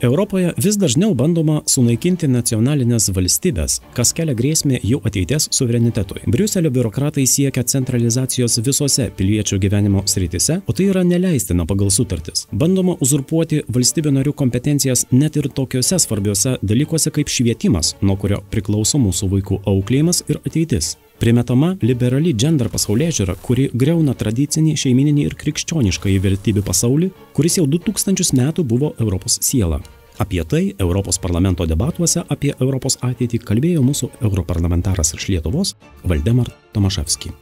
Europoje vis dažniau bandoma sunaikinti nacionalinės valstybės, kas kelia grėsmę jų ateities suverenitetui. Briuselio biurokratai siekia centralizacijos visose piliečių gyvenimo srityse, o tai yra neleistina pagal sutartis. Bandoma uzurpuoti valstybių narių kompetencijas net ir tokiuose svarbiuose dalykuose kaip švietimas, nuo kurio priklauso mūsų vaikų auklėjimas ir ateitis. Primetama liberali gender pasaulėžiūra, kuri griauna tradicinį, šeimininį ir krikščionišką vertybių pasaulį, kuris jau 2000 metų buvo Europos siela. Apie tai Europos parlamento debatuose apie Europos ateitį kalbėjo mūsų europarlamentaras iš Lietuvos Valdemar Tomaševski.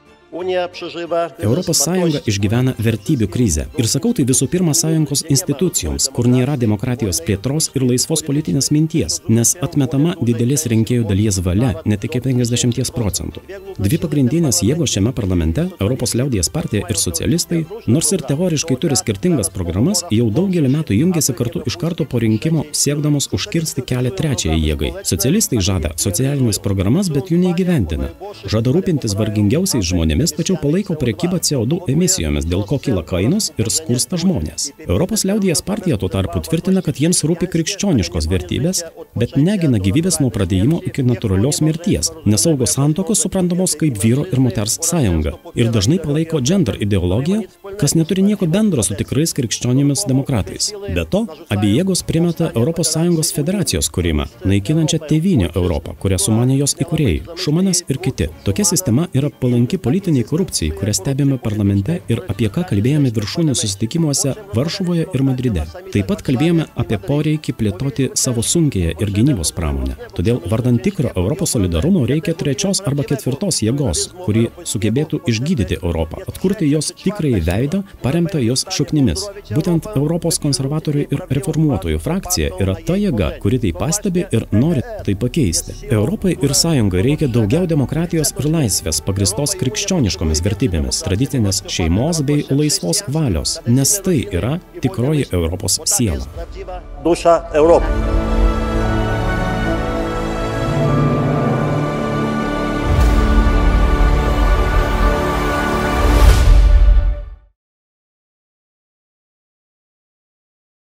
Europos Sąjunga išgyvena vertybių krizę. Ir sakau tai visų pirma sąjungos institucijoms, kur nėra demokratijos plėtros ir laisvos politinės minties, nes atmetama didelės rinkėjų dalies valia, net iki 50%. Dvi pagrindinės jėgos šiame parlamente, Europos liaudies partija ir socialistai, nors ir teoriškai turi skirtingas programas, jau daugelį metų jungiasi kartu iš karto po rinkimo siekdamos užkirsti kelią trečiajai jėgai. Socialistai žada socialinės programas, bet jų neįgyvendina. Žada rūpintis vargingiausiais žmonėmis, tačiau palaiko prekybą CO2 emisijomis, dėl ko kyla kainos ir skursta žmonės. Europos liaudies partija tuo tarpu tvirtina, kad jiems rūpi krikščioniškos vertybės, bet negina gyvybės nuo pradėjimo iki natūralios mirties, nesaugo santuokos suprantamos kaip vyro ir moters sąjunga ir dažnai palaiko gender ideologiją, kas neturi nieko bendro su tikrais krikščionimis demokratais. Be to, abi jėgos primeta ES federacijos kūrimą, naikinančią tėvynę Europą, kurią sumanė jos įkūrėjai, Šumanas ir kiti. Tokia sistema yra palanki politiniai korupcijai, kurią stebime parlamente ir apie ką kalbėjome viršūnių susitikimuose Varšuvoje ir Madride. Taip pat kalbėjome apie poreikį plėtoti savo sunkiąją ir gynybos pramonę. Todėl vardant tikro Europos solidarumo reikia trečios arba ketvirtos jėgos, kuri sugebėtų išgydyti Europą, atkurti jos tikrąjį veidą, paremtą jos šaknimis. Būtent Europos konservatorių ir reformuotojų frakcija yra ta jėga, kuri tai pastebi ir nori tai pakeisti. Europai ir sąjungai reikia daugiau demokratijos ir laisvės pagristos krikščioniškomis vertybėmis, tradicinės šeimos bei laisvos valios, nes tai yra tikroji Europos siela.